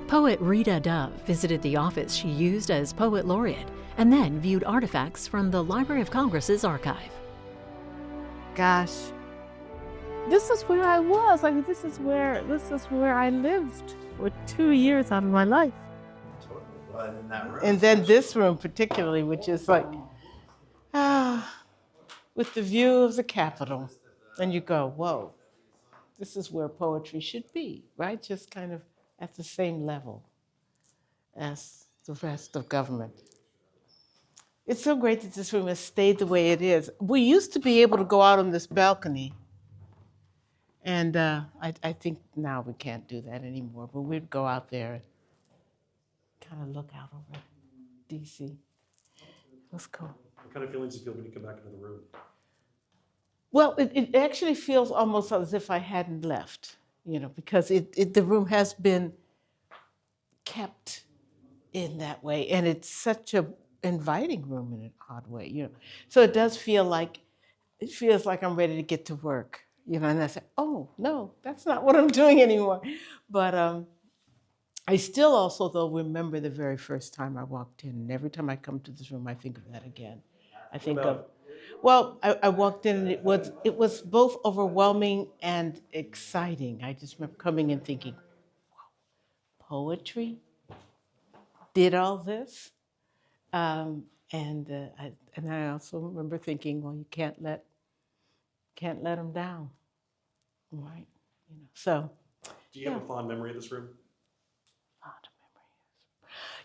Poet Rita Dove visited the office she used as Poet Laureate and then viewed artifacts from the Library of Congress's archive. Gosh, this is where I was. I mean, this is where I lived for 2 years out of my life. Totally. Well, in that room. And then this room particularly, which is like, with the view of the Capitol. And you go, whoa, this is where poetry should be, right? Just kind of at the same level as the rest of government. It's so great that this room has stayed the way it is. We used to be able to go out on this balcony, and I think now we can't do that anymore, but we'd go out there and kind of look out over DC. It was cool. What kind of feelings do you feel when you come back into the room? Well, it actually feels almost as if I hadn't left, because the room has been kept in that way, and it's such a inviting room in an odd way, So it does feel like I'm ready to get to work, and I say, oh no, that's not what I'm doing anymore. But I still also though remember the very first time I walked in, and every time I come to this room, I think of that again. I think of, well, I walked in and it was both overwhelming and exciting. I just remember coming and thinking, wow, poetry did all this. And I also remember thinking, well, you can't let them down, right? So. Do you have a fond memory of this room? Fond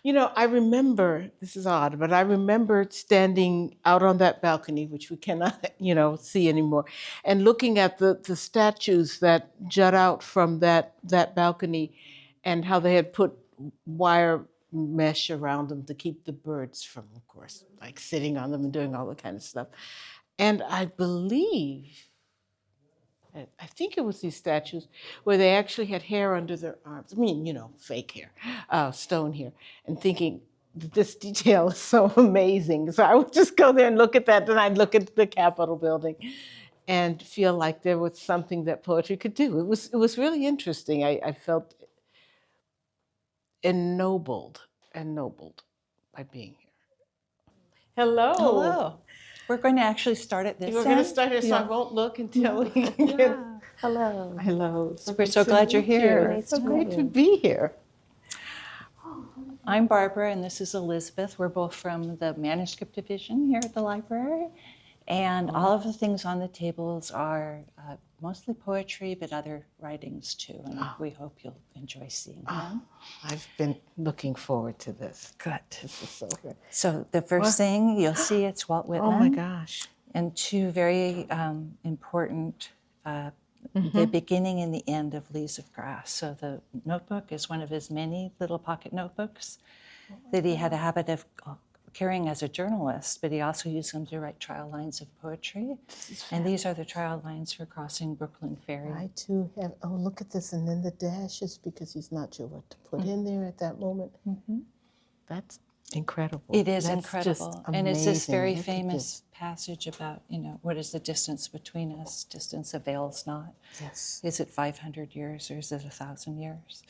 memories. I remember, this is odd, but I remember standing out on that balcony, which we cannot, see anymore, and looking at the statues that jut out from that balcony, and how they had put wire mesh around them to keep the birds from, of course, like sitting on them and doing all that kind of stuff. And I think it was these statues where they actually had hair under their arms. I mean, fake hair, stone hair, and thinking this detail is so amazing. So I would just go there and look at that, then I'd look at the Capitol building and feel like there was something that poetry could do. It was really interesting. I felt ennobled by being here. Hello. Hello. We're going to actually start at this end. We're going to start here, so I won't look until we can get. Hello. Hello. We're so glad you're here. It's so great to be here. I'm Barbara, and this is Elizabeth. We're both from the manuscript division here at the library. And all of the things on the tables are mostly poetry, but other writings too. And we hope you'll enjoy seeing them. I've been looking forward to this. Good. This is so good. So the first thing you'll see, it's Walt Whitman. Oh my gosh. And two very important, the beginning and the end of Leaves of Grass. So the notebook is one of his many little pocket notebooks that he had a habit of carrying as a journalist, but he also used them to write trial lines of poetry. And these are the trial lines for crossing Brooklyn Ferry. I too have, look at this, and then the dashes, because he's not sure what to put in there at that moment. That's incredible. It is That's incredible. And it's this very famous passage about, what is the distance between us? Distance avails not. Yes. Is it 500 years or is it 1,000 years?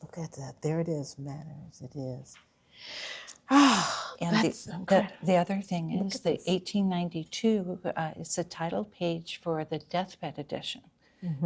Look at that. There it is, manners. It is. And the other thing is the 1892, it's a title page for the deathbed edition.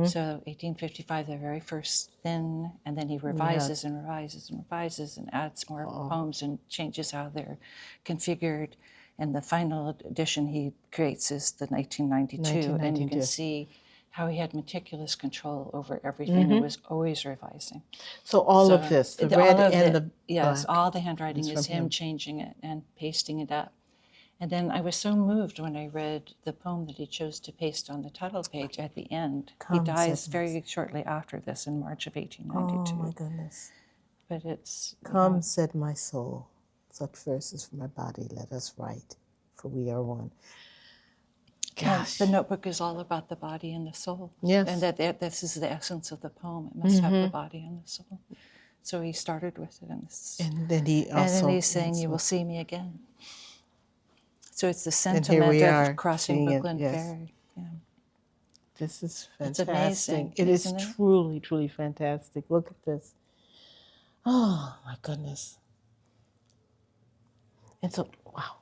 So 1855, the very first thin, and then he revises and revises and revises and adds more poems and changes how they're configured. And the final edition he creates is the 1992, and you can see how he had meticulous control over everything. It was always revising. So all of this, the red and the yes, black, all the handwriting is him changing it and pasting it up. And then I was so moved when I read the poem that he chose to paste on the title page at the end. He dies very shortly after this in March of 1892. Oh my goodness. But it's... Come, said my soul, such verses for my body let us write, for we are one. Gosh. The notebook is all about the body and the soul. Yes. And that this is the essence of the poem. It must have the body and the soul. So he started with it. And then he also... And then he's saying, you will see me again. So it's the sentiment of crossing Brooklyn Ferry. Yeah. This is fantastic. It's amazing. It is truly, truly fantastic. Look at this. Oh, my goodness. And so, wow.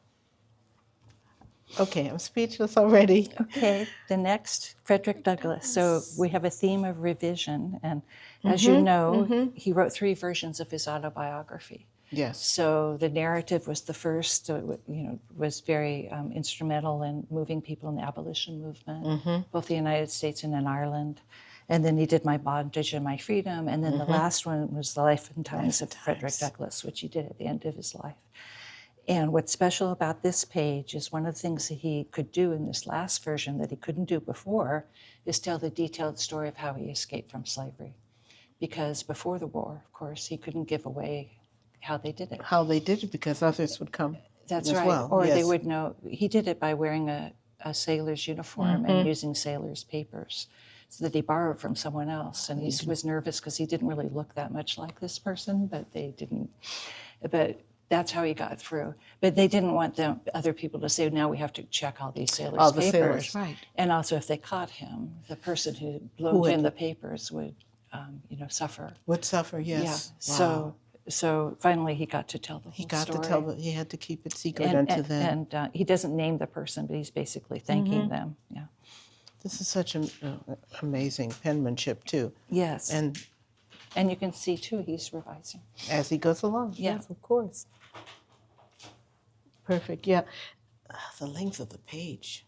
Okay, I'm speechless already. Okay, the next, Frederick Douglass. So we have a theme of revision, and as you know, he wrote 3 versions of his autobiography. Yes. So the narrative was the first, was very instrumental in moving people in the abolition movement, both the United States and in Ireland. And then he did My Bondage and My Freedom, and then the last one was The Life and Times of Frederick Douglass, which he did at the end of his life. And what's special about this page is one of the things that he could do in this last version that he couldn't do before is tell the detailed story of how he escaped from slavery. Because before the war, of course, he couldn't give away how they did it. How they did it, because others would come. That's as right. well. Or yes. they would know. He did it by wearing a sailor's uniform and using sailor's papers so that he borrowed from someone else. And he was nervous because he didn't really look that much like this person, but they didn't. But that's how he got through. But they didn't want other people to say, now we have to check all these sailors' papers. Sailors, right. And also, if they caught him, the person who loaned him the papers would, suffer. Would suffer, yes. Yeah. Wow. So finally, he got to tell the whole story. He had to keep it secret unto them. And he doesn't name the person, but he's basically thanking them. Yeah. This is such an amazing penmanship, too. Yes. And you can see, too, he's revising. as he goes along. Yeah. Yes, of course. Perfect, yeah. The length of the page.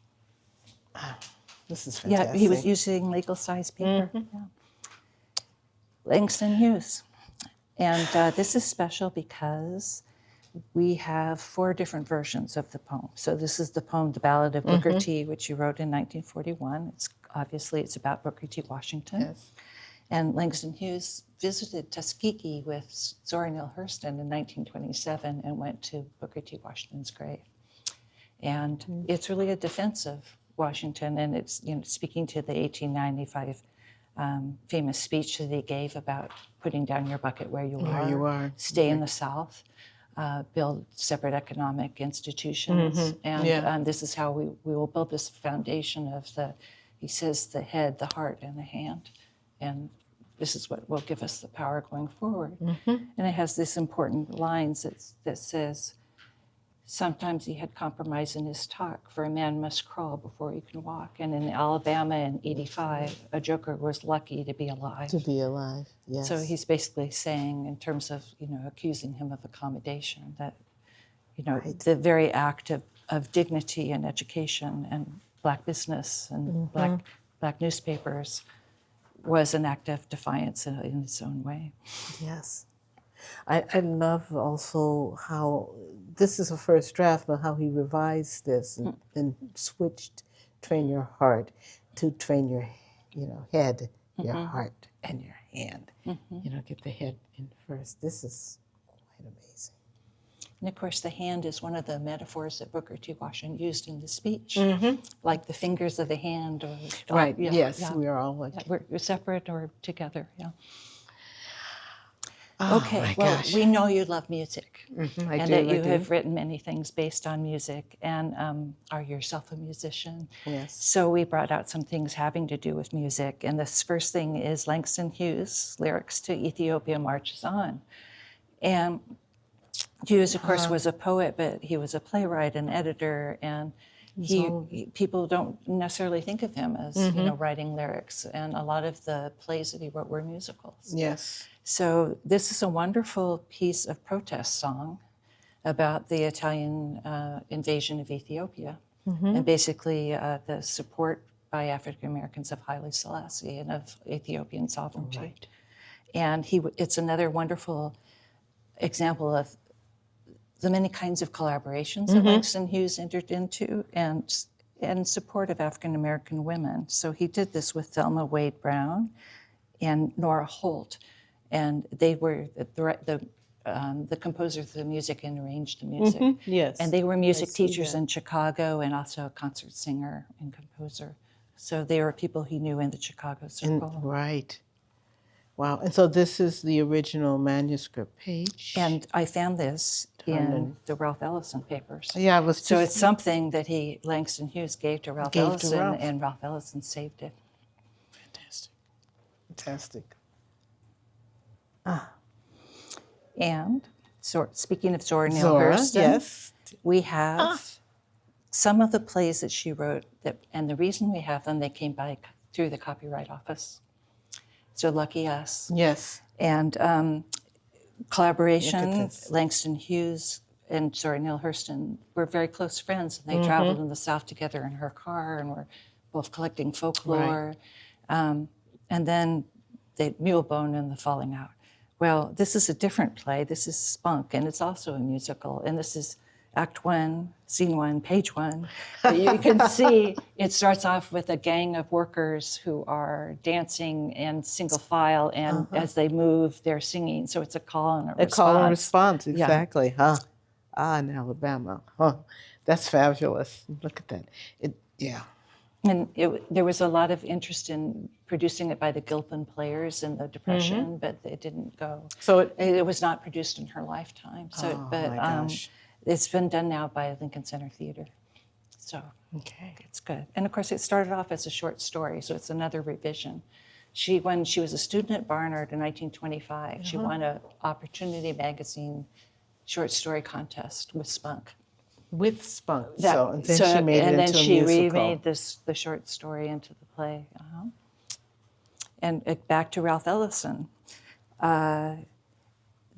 This is fantastic. Yeah, he was using legal size paper. Yeah. Langston Hughes. And this is special because we have 4 different versions of the poem. So this is the poem, The Ballad of Booker T, which he wrote in 1941. It's about Booker T. Washington. Yes. And Langston Hughes visited Tuskegee with Zora Neale Hurston in 1927 and went to Booker T. Washington's grave. And it's really a defense of Washington, and it's speaking to the 1895 famous speech that he gave about putting down your bucket where you are, stay in the South, build separate economic institutions, and this is how we will build this foundation of he says, the head, the heart, and the hand, and this is what will give us the power going forward. And it has this important lines that says, sometimes he had compromise in his talk, for a man must crawl before he can walk. And in Alabama in 85, a joker was lucky to be alive. To be alive, yes. So he's basically saying, in terms of, accusing him of accommodation, that, the very act of dignity and education and Black business and black newspapers was an act of defiance in its own way. Yes. I love also how, this is a first draft, but how he revised this and switched train your heart to train your head, your heart, and your hand. Get the head in first. This is quite amazing. And of course, the hand is one of the metaphors that Booker T. Washington used in the speech, like the fingers of the hand. Or, right, yeah, yes, yeah. we are all like... Yeah, we're separate or together, yeah. Oh, okay, well, we know you love music, I do, that you have written many things based on music, and are yourself a musician. Yes. So we brought out some things having to do with music, and this first thing is Langston Hughes' lyrics to Ethiopia Marches On. And Hughes, of course, was a poet, but he was a playwright and editor, and people don't necessarily think of him as writing lyrics, and a lot of the plays that he wrote were musicals. Yes. So this is a wonderful piece of protest song about the Italian invasion of Ethiopia, and basically the support by African Americans of Haile Selassie and of Ethiopian sovereignty. Right. And it's another wonderful example of the many kinds of collaborations that Langston Hughes entered into and in support of African American women. So he did this with Thelma Wade Brown and Nora Holt, and they were the composers of the music and arranged the music. Yes. And they were music teachers in Chicago and also a concert singer and composer. So they were people he knew in the Chicago circle. Right. Wow. And so this is the original manuscript page. And I found this in the Ralph Ellison papers. Yeah, I was just... So it's something that Langston Hughes gave to Ralph Ellison, and Ralph Ellison saved it. Fantastic. Fantastic. And speaking of Zora Neale Zora, Hurston, yes. we have some of the plays that she wrote, and the reason we have them, they came by through the Copyright Office. So lucky us. Yes. And collaboration, Langston Hughes and Zora Neale Hurston were very close friends, and they traveled in the South together in her car, and were both collecting folklore. Right. And then Mulebone and the Falling Out. Well, this is a different play. This is Spunk, and it's also a musical. And this is Act 1, Scene 1, Page 1. But you can see it starts off with a gang of workers who are dancing in single file, and as they move, they're singing. So it's a call and a response. A call and response, exactly, yeah. In Alabama. That's fabulous. Look at that. And there was a lot of interest in producing it by the Gilpin Players in the Depression, but it didn't go. So it was not produced in her lifetime. So, my gosh. It's been done now by Lincoln Center Theater. So it's good. And of course, it started off as a short story, so it's another revision. When she was a student at Barnard in 1925, she won an Opportunity Magazine short story contest with Spunk. With Spunk. And then she made it into a musical. And then she remade the short story into the play. And back to Ralph Ellison.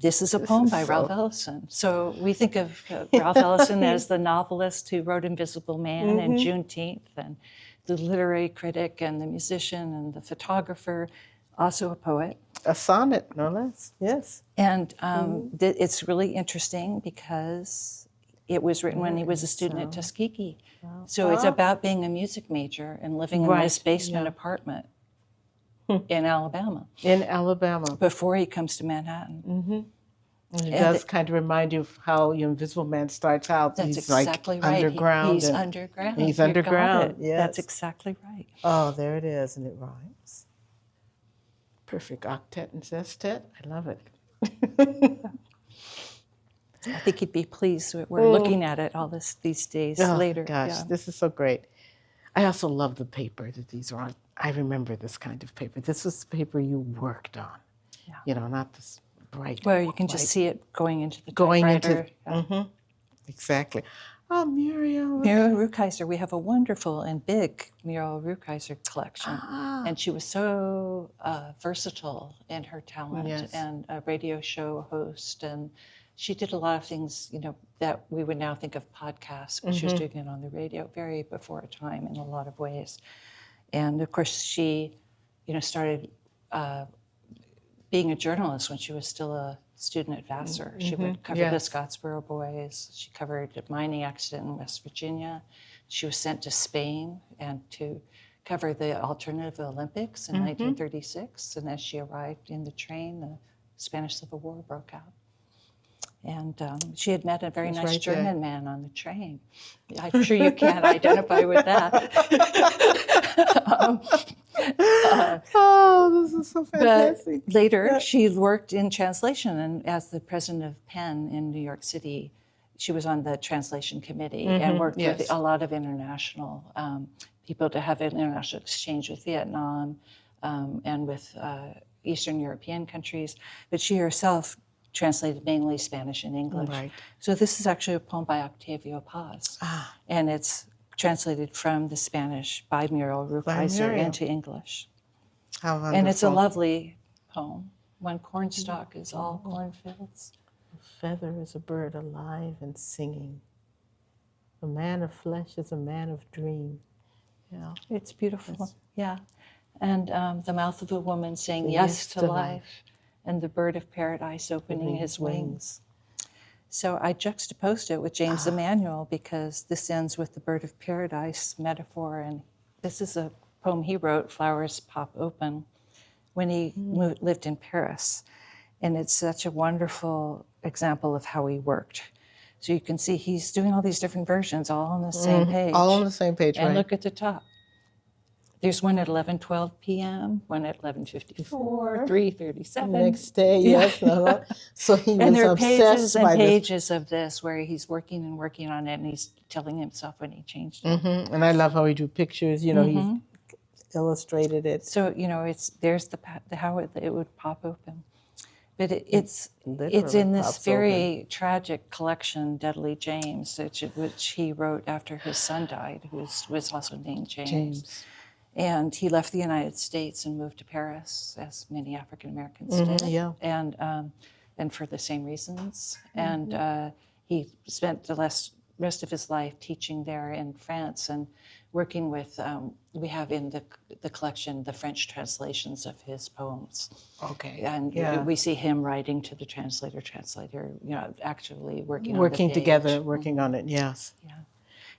This is a poem by Ralph Ellison. So we think of Ralph Ellison as the novelist who wrote Invisible Man and Juneteenth, and the literary critic and the musician and the photographer, also a poet. A sonnet, no less, yes. And it's really interesting because it was written when he was a student at Tuskegee. So it's about being a music major and living in this basement apartment in Alabama. In Alabama. Before he comes to Manhattan. And it does kind of remind you of how your Invisible Man starts out. That's he's exactly right. Underground. He's underground. He's underground, yes. That's exactly right. Oh, there it is, and it rhymes. Perfect octet and sestet. I love it. I think he'd be pleased. We're looking at it all these days later. Gosh, this is so great. I also love the paper that these are on. I remember this kind of paper. This was the paper you worked on. Not this bright. Well, you can just see it going into the typewriter. Exactly. Oh, Muriel. Muriel Rukeyser. We have a wonderful and big Muriel Rukeyser collection. And she was so versatile in her talent, and a radio show host, and she did a lot of things, that we would now think of podcasts, but she was doing it on the radio very before her time in a lot of ways. And of course, she, started being a journalist when she was still a student at Vassar. She would cover the Scottsboro Boys. She covered a mining accident in West Virginia. She was sent to Spain and to cover the Alternative Olympics in 1936. And as she arrived in the train, the Spanish Civil War broke out. And she had met a very nice German man on the train. I'm sure you can't identify with that. This is so fantastic. But later, she worked in translation, and as the president of Penn in New York City, she was on the translation committee and worked with a lot of international people to have an international exchange with Vietnam and with Eastern European countries. But she herself translated mainly Spanish and English. Right. So this is actually a poem by Octavio Paz. And it's translated from the Spanish by Muriel Rukeyser into English. How wonderful. And it's a lovely poem. When cornstalk is all cornfields. A feather is a bird alive and singing. A man of flesh is a man of dream. It's beautiful. And the mouth of a woman saying yes to life. And the bird of paradise opening his wings. So I juxtaposed it with James Emanuel because this ends with the bird of paradise metaphor. And this is a poem he wrote, Flowers Pop Open, when he lived in Paris. And it's such a wonderful example of how he worked. So you can see he's doing all these different versions all on the same page. All on the same page, and look at the top. There's one at 11:12 p.m., one at 11:54, 3:37. Next day, yes. So he was and there are obsessed by pages of this where he's working on it, and he's telling himself when he changed it. And I love how he drew pictures. He illustrated it. So there's how it would pop open, But it's literally in this pops very tragic collection, Deadly James, which he wrote after his son died, who was also named James. And he left the United States and moved to Paris, as many African Americans did, Yeah. and for the same reasons. And he spent the rest of his life teaching there in France and working with. We have in the collection the French translations of his poems. Okay. And we see him writing to the translator, actually working on the together, page. working on it. Yes. Yeah.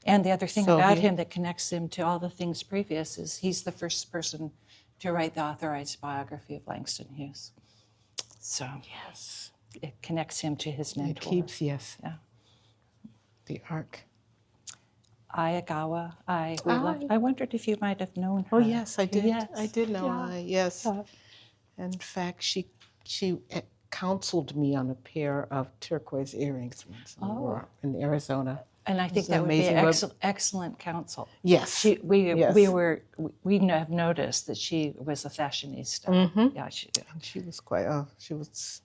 And the other thing So about him that connects him to all the things previous is he's the first person to write the authorized biography of Langston Hughes. So Yes. it connects him to his mentor. It keeps, yes. Yeah. The arc. Ayagawa, I wondered if you might have known her. Oh, yes, I did. Yes. I did know Yeah. yes. In fact, she counseled me on a pair of turquoise earrings once when we were in Arizona. And I think It's that would be amazing excellent counsel. Yes. We Yes. have noticed that she was a fashionista. Yeah, And she was she was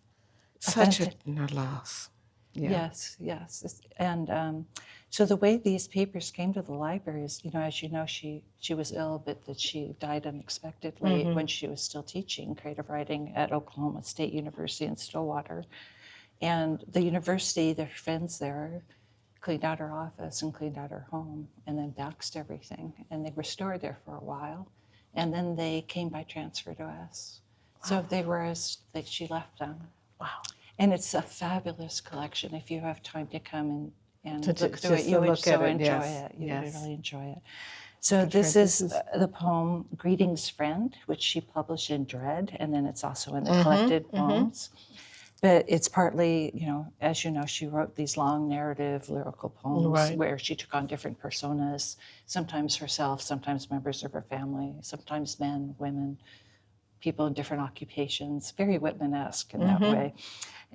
such a loss. Yeah. Yes. And so the way these papers came to the library is, as you know, she was ill, but that she died unexpectedly when she was still teaching creative writing at Oklahoma State University in Stillwater. And the university, their friends there, cleaned out her office and cleaned out her home and then doxed everything. And they were stored there for a while. And then they came by transfer to us. Wow. So they were she left them. Wow. And it's a fabulous collection. If you have time to come and look through it, you would so enjoy it. You would really enjoy it. So this is the poem Greetings Friend, which she published in Dread, and then it's also in the collected poems. But it's partly, as you know, she wrote these long narrative lyrical poems where she took on different personas, sometimes herself, sometimes members of her family, sometimes men, women, people in different occupations, very Whitman-esque in that way.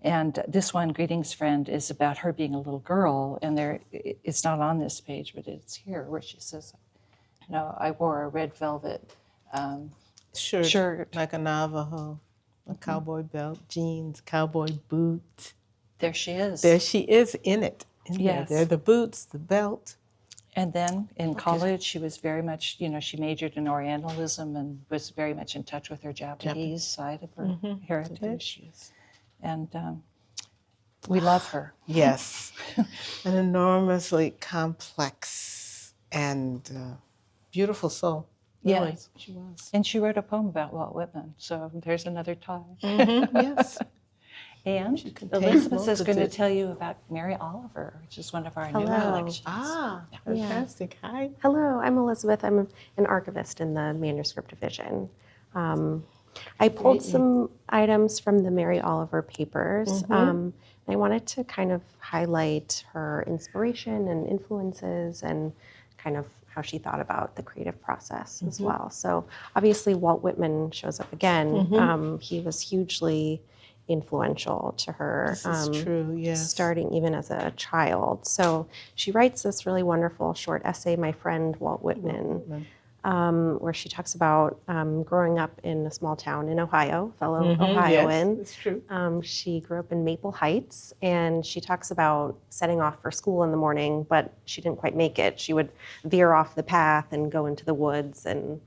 And this one, Greetings Friend, is about her being a little girl, and it's not on this page, but it's here, where she says, I wore a red velvet shirt. Like a Navajo, a cowboy belt, jeans, cowboy boots. There she is. There she is in it. Yes. There are the boots, the belt. And then in college, she was very much, she majored in Orientalism and was very much in touch with her Japanese side of her heritage. And we love her. Yes. An enormously complex and beautiful soul. Really. Yes, she was. And she wrote a poem about Walt Whitman, so there's another tie. Yes. And Elizabeth is going to tell you about Mary Oliver, which is one of our new collections. Fantastic. Hi. Hello, I'm Elizabeth. I'm an archivist in the manuscript division. I pulled some items from the Mary Oliver papers. I wanted to kind of highlight her inspiration and influences and kind of how she thought about the creative process as well. So obviously Walt Whitman shows up again. He was hugely influential to her. This is true, yes. Starting even as a child. So she writes this really wonderful short essay, My Friend Walt Whitman, where she talks about growing up in a small town in Ohio, fellow Ohioan. Yes, it's true. She grew up in Maple Heights, and she talks about setting off for school in the morning, but she didn't quite make it. She would veer off the path and go into the woods and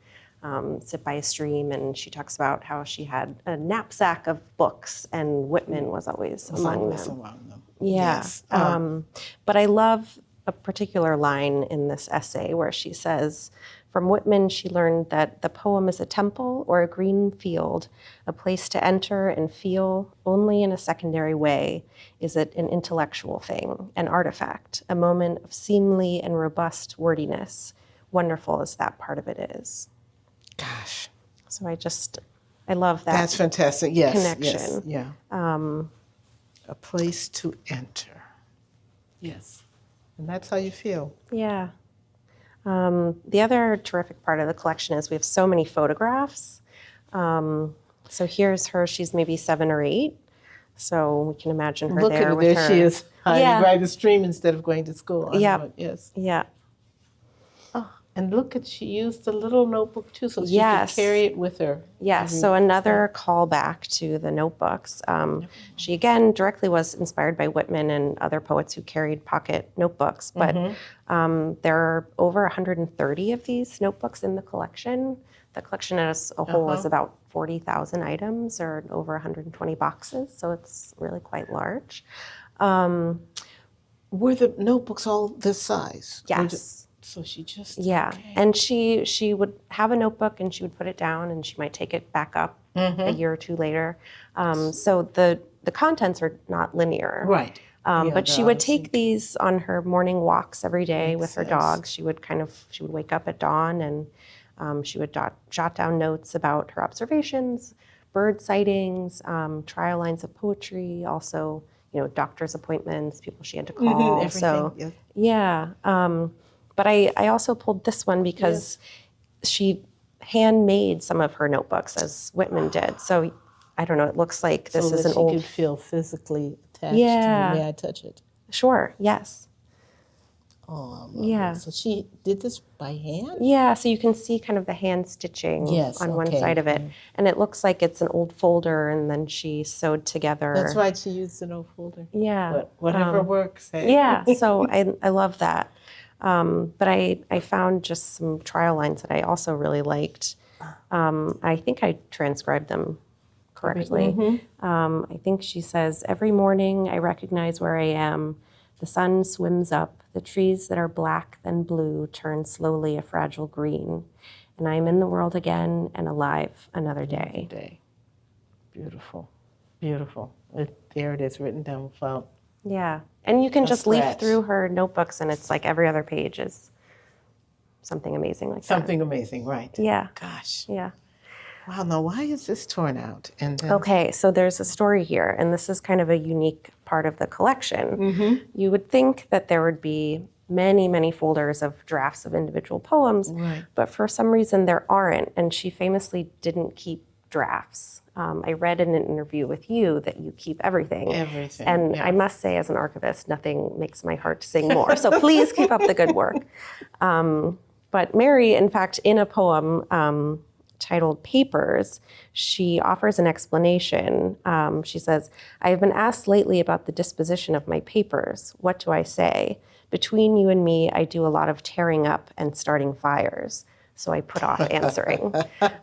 sit by a stream, and she talks about how she had a knapsack of books, and Whitman was always among them. Yeah. Yes. But I love a particular line in this essay where she says, from Whitman, she learned that the poem is a temple or a green field, a place to enter and feel only in a secondary way. Is it an intellectual thing, an artifact, a moment of seemly and robust wordiness, wonderful as that part of it is. Gosh. So I love that. That's fantastic. Yes. Connection. Yes, a place to enter. Yes. And that's how you feel. Yeah. The other terrific part of the collection is we have so many photographs. So here's her, she's maybe 7 or 8. So we can imagine her there with her. She is hiding by the stream instead of going to school. Yeah. Yes. Yeah. And look at, she used the little notebook too, so she Yes. could carry it with her. Yes, so another callback to the notebooks. She again directly was inspired by Whitman and other poets who carried pocket notebooks, but there are over 130 of these notebooks in the collection. The collection as a whole is about 40,000 items or over 120 boxes, so it's really quite large. Were the notebooks all this size? Yes. So she just, Yeah, okay. and she would have a notebook and she would put it down and she might take it back up a year or two later. So the contents are not linear. Right. Yeah, But she they're would obviously- take these on her morning walks every day Makes with her sense. dogs. She would wake up at dawn and she would jot down notes about her observations, bird sightings, trial lines of poetry, also, doctor's appointments, people she had to call. everything, So yes. yeah. But I also pulled this one because she handmade some of her notebooks as Whitman did. So I don't know, it looks like this So is that an she old. could feel physically attached Yeah. to it. May I touch it? Sure, yes. Oh, Yeah. So she did this by hand? Yeah, so you can see kind of the hand stitching Yes, on one okay. side of it. And it looks like it's an old folder and then she sewed together. That's right, she used an old folder. Yeah. But whatever works, hey? Yeah, so I love that. But I found just some trial lines that I also really liked. I think I transcribed them correctly. I think she says, "Every morning I recognize where I am. The sun swims up. The trees that are black then blue turn slowly a fragile green. And I am in the world again and alive another day." Day. Beautiful, beautiful. There it is, written down without. Yeah, and you can just leaf scratch. through her notebooks and it's like every other page is something amazing like Something amazing, right? that. Yeah, Gosh. yeah. Wow, now why is this torn out? And then, Okay, so there's a story here, and this is kind of a unique part of the collection. You would think that there would be many, many folders of drafts of individual poems, Right. but for some reason there aren't, and she famously didn't keep drafts. I read in an interview with you that you keep everything. Everything, And yeah. I must say, as an archivist, nothing makes my heart sing more. So please keep up the good work. But Mary, in fact, in a poem titled Papers, she offers an explanation. She says, "I have been asked lately about the disposition of my papers. What do I say? Between you and me, I do a lot of tearing up and starting fires. So I put off answering."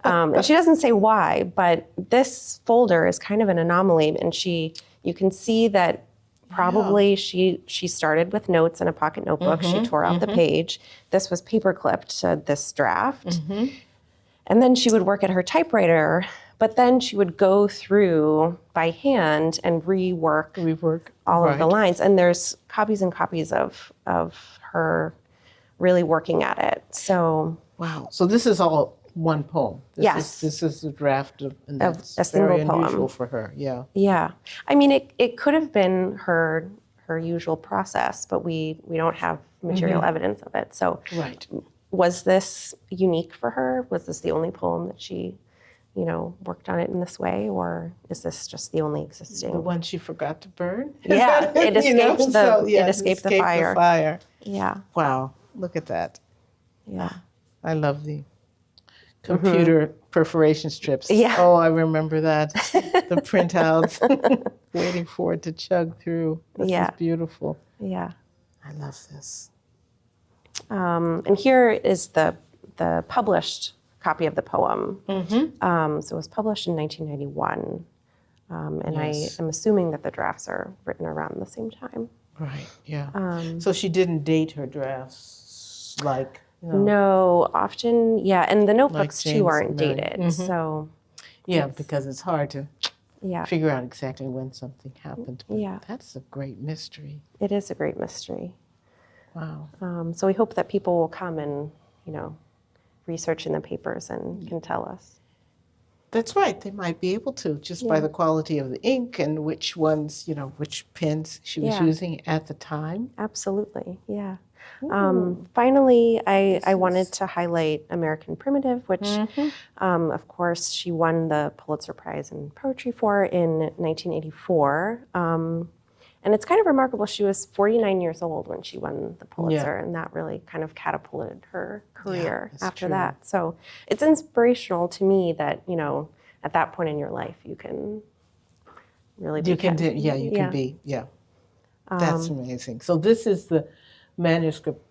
And she doesn't say why, but this folder is kind of an anomaly. And you can see that probably she started with notes in a pocket notebook. She tore out the page. This was paper clipped to this draft. And then she would work at her typewriter, but then she would go through by hand and rework all of the lines. And there's copies and copies of her really working at it. So Wow. So this is all one poem. Yes. This is a draft of, and Of that's a single very unusual poem. for her. Yeah. yeah, I mean, it could have been her usual process, but we don't have material evidence of it. So Right. was this unique for her? Was this the only poem that she, worked on it in this way, or is this just the only existing? The one she forgot to burn? Yeah, it escaped it escaped the fire. fire. Yeah, Wow. Look at that. yeah. I love the computer perforation strips. Yeah. Oh, I remember that. The printouts, waiting for it to chug through. This Yeah. is beautiful. Yeah. I love this. And here is the published copy of the poem. So it was published in 1991. And Yes. I am assuming that the drafts are written around the same time. Right, yeah. So she didn't date her drafts like, No, often, yeah. And the notebooks James too aren't and Mary. dated. So, yeah, because it's hard to yeah, figure out exactly when something happened. But Yeah. that's a great mystery. it is a great mystery. Wow. So we hope that people will come and, research in the papers and can tell us. That's right. They might be able to just by the quality of the ink and which ones, which pens she was Yeah. using at the time. Absolutely, yeah. Finally, I wanted to highlight American Primitive, which, of course, she won the Pulitzer Prize in Poetry for in 1984. And And it's kind of remarkable. She was 49 years old when she won the Pulitzer, Yeah. and that really kind of catapulted her career that's after true. that. So it's inspirational to me that, you know, at that point in your life, you can really be You can do, can be, That's amazing. So this is the manuscript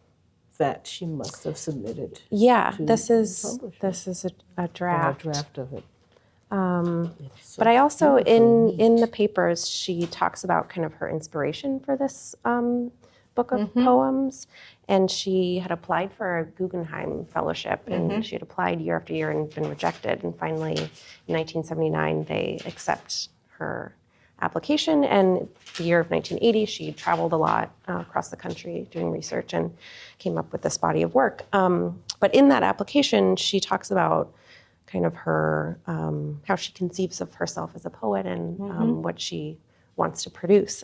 that she must have submitted. Yeah, to this is publish it. this is a A draft. draft of it. It's so But I also, beautifully in neat. the papers, she talks about kind of her inspiration for this book of poems. And she had applied for a Guggenheim Fellowship, and she had applied year after year and been rejected. And finally, in 1979, they accept her application. And the year of 1980, she traveled a lot across the country doing research and came up with this body of work. But in that application, she talks about kind of her, how she conceives of herself as a poet and what she wants to produce.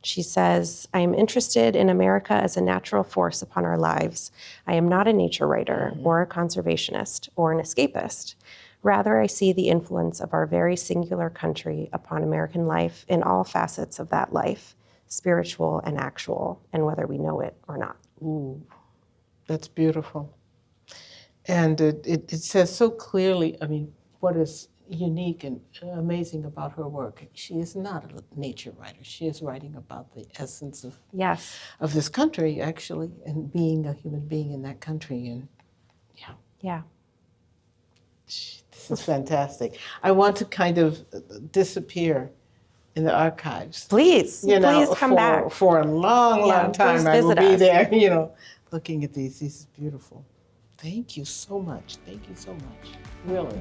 She says, I am interested in America as a natural force upon our lives. I am not a nature writer or a conservationist or an escapist. Rather, I see the influence of our very singular country upon American life in all facets of that life, spiritual and actual, and whether we know it or not. Ooh, that's beautiful. And it says so clearly, I mean, what is unique and amazing about her work. She is not a nature writer. She is writing about the essence of Yes. of this country, actually, and being a human being in that country. And Yeah. this is fantastic. I want to kind of disappear in the archives. Please, please come for, back. for a long, Yeah, long time. please I will visit be us. there, looking at these. This is beautiful. Thank you so much. Thank you so much. Really.